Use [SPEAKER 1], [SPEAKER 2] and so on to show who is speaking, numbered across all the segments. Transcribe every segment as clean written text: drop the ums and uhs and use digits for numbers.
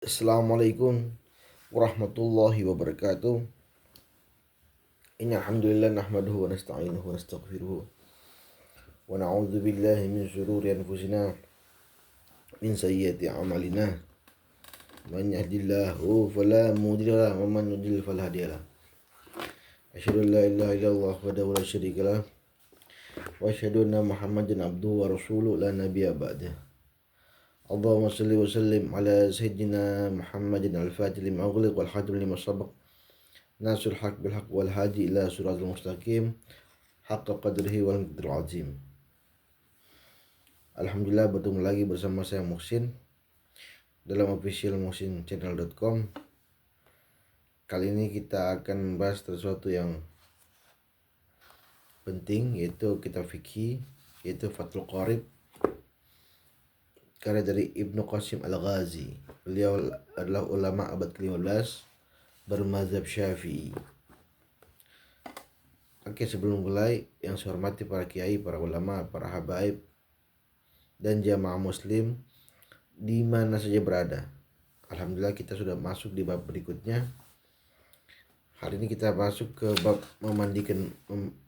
[SPEAKER 1] Assalamualaikum warahmatullahi wabarakatuh. Innal hamdalillah nahmaduhu wa nasta'inuhu wa nastaghfiruh wa na'udzu billahi min shururi anfusina min sayyiati a'malina. Man yahdihillahu fala mudilla lahu wa man yudlil fala hadiya lahu. Asyhadu an la ilaha illallah wahdahu la syarika lah wa asyhadu anna Muhammadan abduhu wa rasuluhu la nabiyya ba'dah. Allahumma salli wa sallim ala sayyidina Muhammadin al-fatih lima ughliq wal khatim lima sabaq Nasrul haq bil haq wal hadi ila suratul mustaqim haqqa qadrihi wal miqdaril azim. Alhamdulillah bertemu lagi bersama saya Muhsin dalam official muhsinchannel.com. Kali ini kita akan membahas sesuatu yang penting, yaitu kitab fikih, yaitu Fathul Qorib, karya dari Ibnu Qasim Al-Ghazi. Beliau adalah ulama abad ke-15 bermazhab Syafi'i. Oke, sebelum mulai, yang saya hormati para kiai, para ulama, para habaib, dan jamaah muslim di mana saja berada. Alhamdulillah kita sudah masuk di bab berikutnya. Hari ini kita masuk ke bab memandikan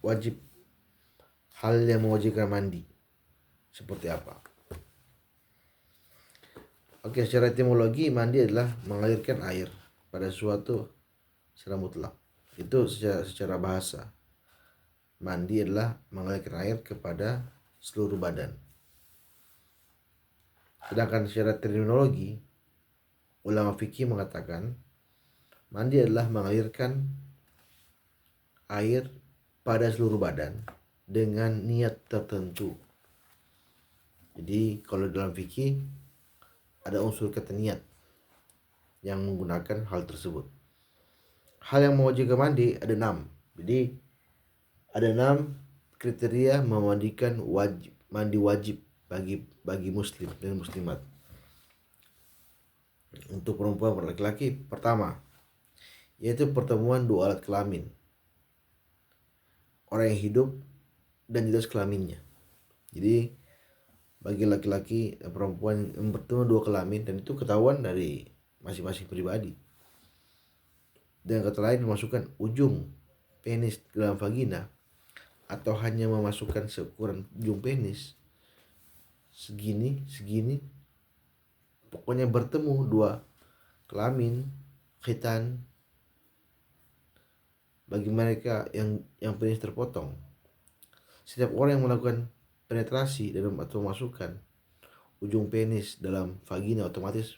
[SPEAKER 1] wajib, hal yang mewajibkan mandi. Seperti apa? Oke, secara etimologi mandi adalah mengalirkan air pada suatu secara mutlak. Itu secara bahasa. Mandi adalah mengalirkan air kepada seluruh badan. Sedangkan secara terminologi, ulama fikih mengatakan mandi adalah mengalirkan air pada seluruh badan dengan niat tertentu. Jadi kalau dalam fikih ada unsur kata niat yang menggunakan hal tersebut. Hal yang mewajibkan mandi ada 6. Jadi ada 6 kriteria memandikan mandi wajib bagi muslim dan muslimat. Untuk perempuan dan laki-laki, pertama yaitu pertemuan dua alat kelamin, orang yang hidup dan jelas kelaminnya. Jadi bagi laki-laki dan perempuan yang bertemu dua kelamin, dan itu ketahuan dari masing-masing pribadi. Dan kata lain, memasukkan ujung penis ke dalam vagina atau hanya memasukkan seukuran ujung penis segini, pokoknya bertemu dua kelamin, khitan, bagi mereka yang penis terpotong. Setiap orang yang melakukan penetrasi dalam atau masukkan ujung penis dalam vagina otomatis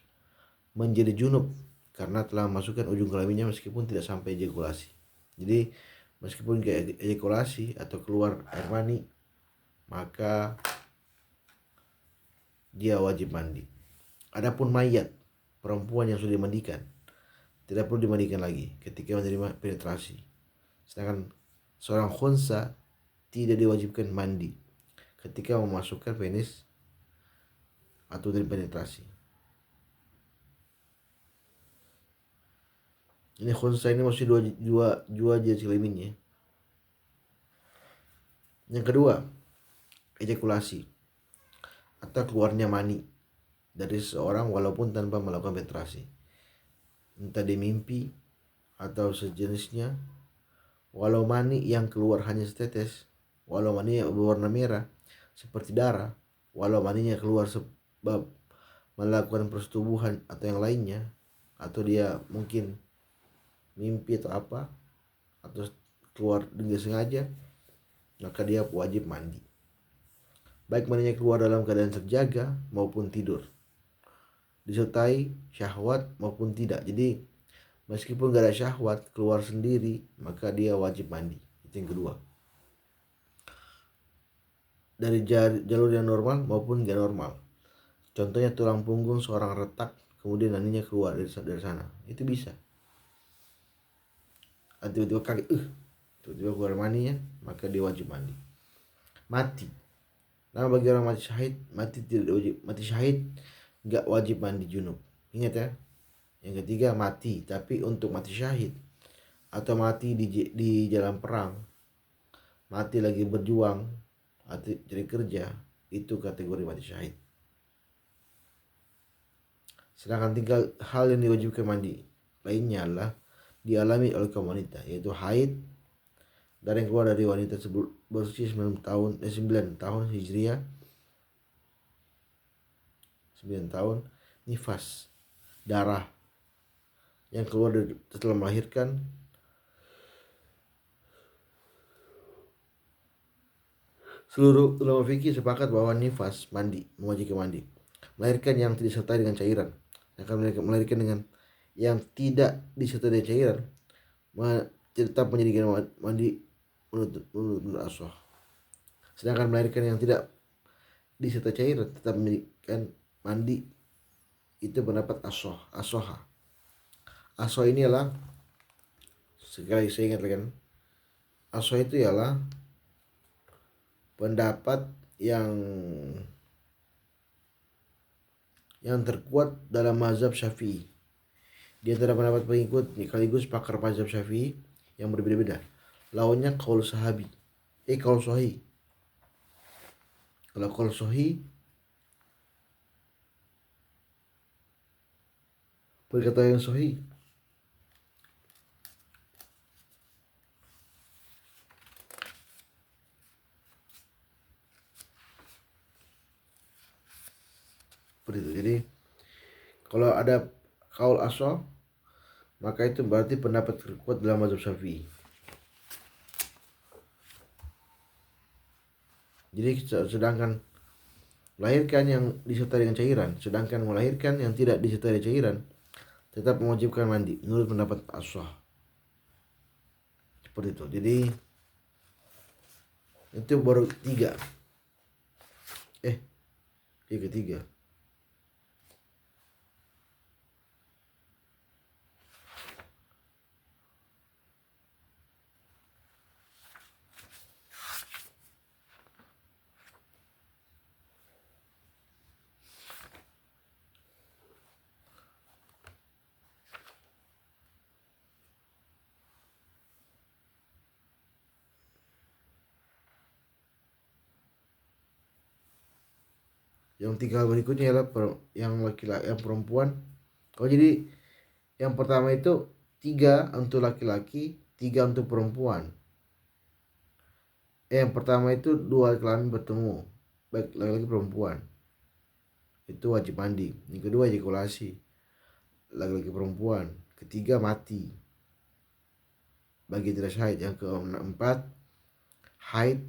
[SPEAKER 1] menjadi junub karena telah memasukkan ujung kelaminnya meskipun tidak sampai ejakulasi. Jadi meskipun kayak ejakulasi atau keluar air mani, maka dia wajib mandi. Adapun mayat perempuan yang sudah dimandikan tidak perlu dimandikan lagi ketika menerima penetrasi. Sedangkan seorang khunsa tidak diwajibkan mandi ketika memasukkan penis atau dari penetrasi. Ini khunsa ini masih dua jenis kelaminnya. Yang kedua, ejakulasi atau keluarnya mani dari seseorang walaupun tanpa melakukan penetrasi, entah di mimpi atau sejenisnya, walau mani yang keluar hanya setetes, walau mani yang berwarna merah seperti darah, walau maninya keluar sebab melakukan persetubuhan atau yang lainnya, atau dia mungkin mimpi atau apa, atau keluar dengan sengaja, maka dia wajib mandi. Baik maninya keluar dalam keadaan terjaga maupun tidur, disertai syahwat maupun tidak. Jadi meskipun gak ada syahwat, keluar sendiri, maka dia wajib mandi. Itu yang kedua. Dari jalur yang normal maupun gak normal. Contohnya tulang punggung seorang retak, kemudian maninya keluar dari sana. Itu bisa. Tiba-tiba kaget, tiba-tiba keluar maninya, maka dia wajib mandi. Mati. Nah, bagi orang mati syahid, mati syahid gak wajib mandi junub. Ingat ya. Yang ketiga, mati tapi untuk mati syahid atau mati di jalan perang, mati lagi berjuang atau cari kerja, itu kategori mati syahid. Sedangkan tinggal hal yang diwajibkan mandi lainnya adalah dialami oleh kaum wanita, yaitu haid, darah yang keluar dari wanita tersebut berusia 9 tahun Hijriah, 9 tahun, nifas, darah yang keluar setelah melahirkan. Seluruh ulama fikih sepakat bahwa nifas mandi mewajibkan mandi. Melahirkan yang tidak disertai dengan cairan, akan melahirkan dengan yang tidak disertai dengan cairan tetap menjadikan mandi menurut ashah. Sedangkan melahirkan yang tidak disertai cairan tetap menjadikan mandi, itu pendapat ashah. Ashah ini adalah, sekali saya ingat kan, ashah itu ialah pendapat yang terkuat dalam mazhab Syafi'i. Di antara pendapat pengikut sekaligus pakar mazhab Syafi'i yang berbeda-beda. Lawannya qaul sahabi. Qaul sahih. Kalau qaul sahih, perkataan yang sahih, seperti itu. Jadi kalau ada qaul ashah, maka itu berarti pendapat terkuat dalam mazhab Syafi'i. Jadi sedangkan melahirkan yang disertai dengan cairan, sedangkan melahirkan yang tidak disertai dengan cairan tetap mewajibkan mandi menurut pendapat ashah. Seperti itu. Jadi itu baru 3. Ketiga. Yang 3 berikutnya adalah yang laki-laki, yang perempuan. Jadi yang pertama itu 3 untuk laki-laki, 3 untuk perempuan. Yang pertama itu 2 kelamin bertemu, baik laki-laki perempuan, itu wajib mandi. Yang kedua ejakulasi, laki-laki perempuan. Ketiga mati bagi tidak haid. Yang keempat haid,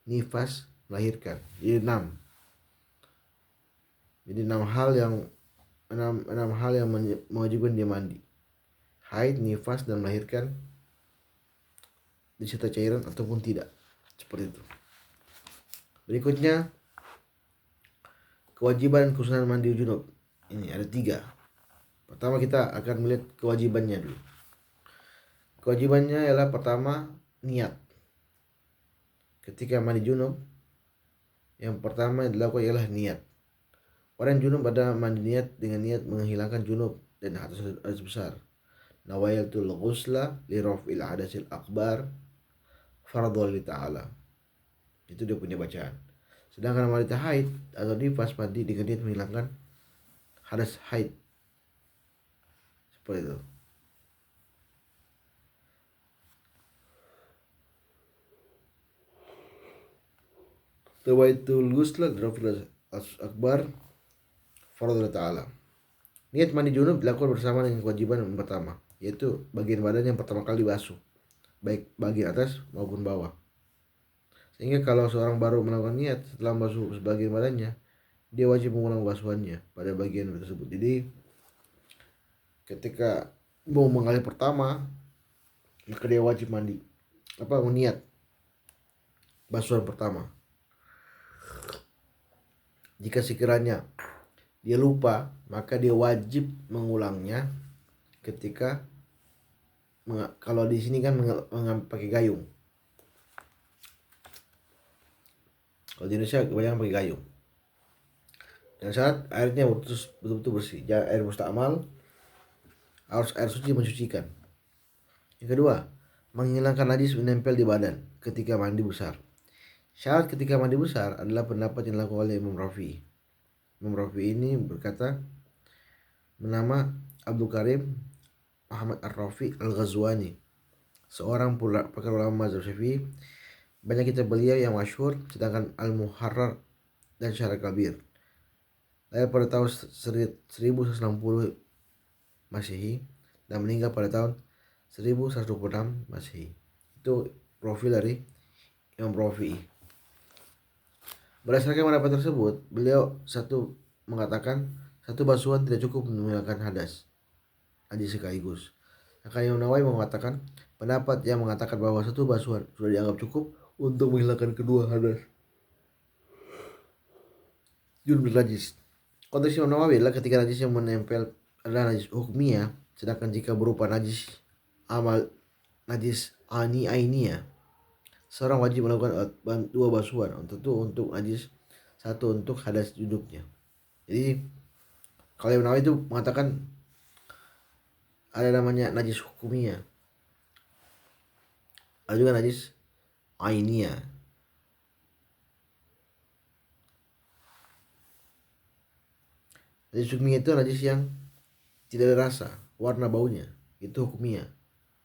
[SPEAKER 1] nifas, melahirkan. Jadi 6. Jadi 6 hal yang mewajibkan dia mandi: haid, nifas, dan melahirkan disertai cairan ataupun tidak. Seperti itu. Berikutnya kewajiban kesunahan mandi junub. Ini ada 3. Pertama kita akan melihat kewajibannya dulu. Kewajibannya ialah pertama niat. Ketika mandi junub, yang pertama yang dilakukan ialah niat. Orang junub pada mandi niat dengan niat menghilangkan junub dan hadas besar. Nawaitul ghusla li raf'il hadasil akbar fardhu li ta'ala. Itu dia punya bacaan. Sedangkan wanita haid atau nifas mandi dengan niat menghilangkan hadas haid. Seperti itu. Nawaitul ghusla li raf'il akbar fardhu ta'ala. Niat mandi junub dilakukan bersama dengan kewajiban yang pertama, yaitu bagian badan yang pertama kali basuh, baik bagian atas maupun bawah. Sehingga kalau seorang baru melakukan niat setelah basuh sebagian badannya, dia wajib mengulang basuhannya pada bagian tersebut. Jadi ketika mau mengalir pertama, maka dia wajib mandi, niat basuhan pertama. Jika sekiranya dia lupa, maka dia wajib mengulangnya ketika kalau di sini kan pakai gayung. Kalau di Indonesia kebanyakan pakai gayung. Dan saat airnya betul-betul bersih, jangan air mustakmal, harus air suci mencucikan. Yang kedua, menghilangkan najis menempel di badan ketika mandi besar. Syarat ketika mandi besar adalah pendapat yang dilakukan oleh Imam Rafi'i. Imam Rafi'i ini berkata, Menama Abdul Karim Muhammad Ar-Rafi Al-Ghazwani, seorang pakar ulama mazhab Syafi'i. Banyak kitab beliau yang masyhur, sedangkan Al-Muharrar dan Syarah Kabir. Lahir pada tahun 1160 Masehi dan meninggal pada tahun 1126 Masehi. Itu profil dari Imam Rafi'i. Berdasarkan pendapat tersebut, beliau mengatakan satu basuhan tidak cukup untuk menghilangkan hadas najis sekaligus. Akan Imam Nawawi mengatakan pendapat yang mengatakan bahwa satu basuhan sudah dianggap cukup untuk menghilangkan kedua hadas junub najis. Konteks Imam Nawawi adalah ketika najis yang menempel adalah najis hukmiyah, sedangkan jika berupa najis amal najis ainiyah, seorang wajib melakukan dua basuhan, tentu untuk najis, satu untuk hadas junubnya. Jadi kalau Imam Nawawi itu mengatakan ada namanya najis hukumiyah, ada juga najis ainiyah. Najis hukumiyah itu najis yang tidak ada rasa, warna, baunya, itu hukumiyah,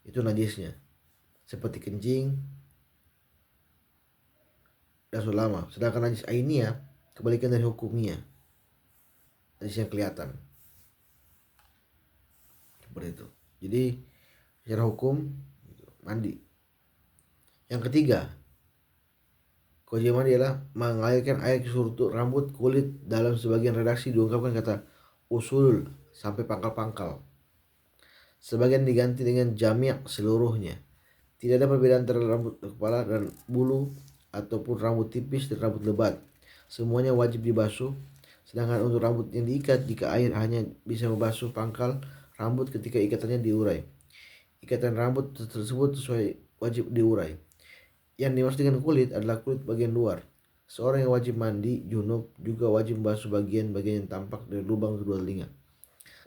[SPEAKER 1] itu najisnya, seperti kencing dan sulama. Sedangkan najis ainiyah kebalikan dari hukumiyah, najis yang kelihatan, seperti itu. Jadi secara hukum mandi. Yang ketiga, kewajiban mandi adalah mengalirkan air ke seluruh rambut, kulit. Dalam sebagian redaksi diungkapkan kata usul sampai pangkal-pangkal. Sebagian diganti dengan jami' seluruhnya. Tidak ada perbedaan antara rambut kepala dan bulu ataupun rambut tipis dan rambut lebat. Semuanya wajib dibasuh. Sedangkan untuk rambut yang diikat, jika air hanya bisa membasuh pangkal rambut ketika ikatannya diurai, ikatan rambut tersebut wajib diurai. Yang dimaksud dengan kulit adalah kulit bagian luar. Seorang yang wajib mandi junub juga wajib membasuh bagian-bagian yang tampak dari lubang kedua telinga,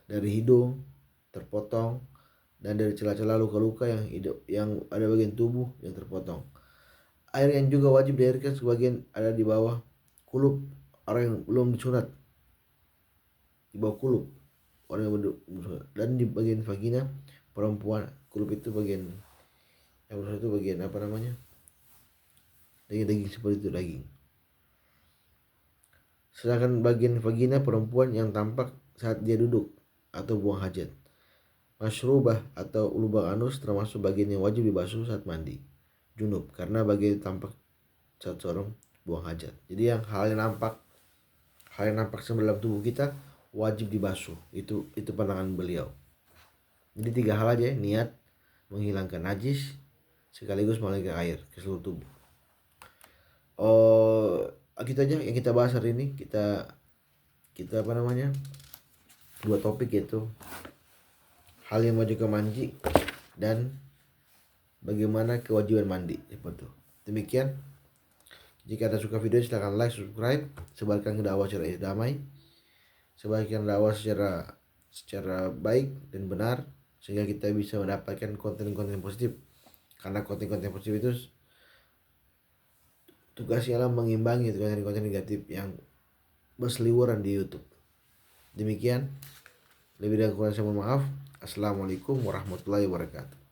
[SPEAKER 1] dari hidung terpotong, dan dari celah-celah luka-luka yang ada bagian tubuh yang terpotong. Air yang juga wajib diairkan sebagian ada di bawah kulup orang yang belum disunat, di bawah kulup orang yang belum disunat, dan di bagian vagina perempuan. Kulup itu bagian yang besar, itu bagian apa namanya, daging-daging seperti itu, daging. Sedangkan bagian vagina perempuan yang tampak saat dia duduk atau buang hajat. Masyrubah atau lubang anus termasuk bagian yang wajib dibasuh saat mandi junub, karena bagian tampak saat seorang buang hajat. Jadi yang hal yang nampak dalam tubuh kita wajib dibasuh. Itu pandangan beliau. Jadi 3 hal aja: niat menghilangkan najis sekaligus mengalirkan air ke seluruh tubuh. Gitu aja yang kita bahas hari ini. Kita apa namanya, 2 topik, yaitu hal yang wajib mandi dan bagaimana kewajiban mandi, seperti itu. Demikian. Jika Anda suka video, silahkan like, subscribe, sebarkan dakwah secara damai, sebarkan dakwah secara baik dan benar, sehingga kita bisa mendapatkan konten-konten positif. Karena konten-konten positif itu tugasnya adalah mengimbangi konten-konten negatif yang berseliweran di YouTube. Demikian. Lebih dari kurang saya mohon maaf. Assalamualaikum warahmatullahi wabarakatuh.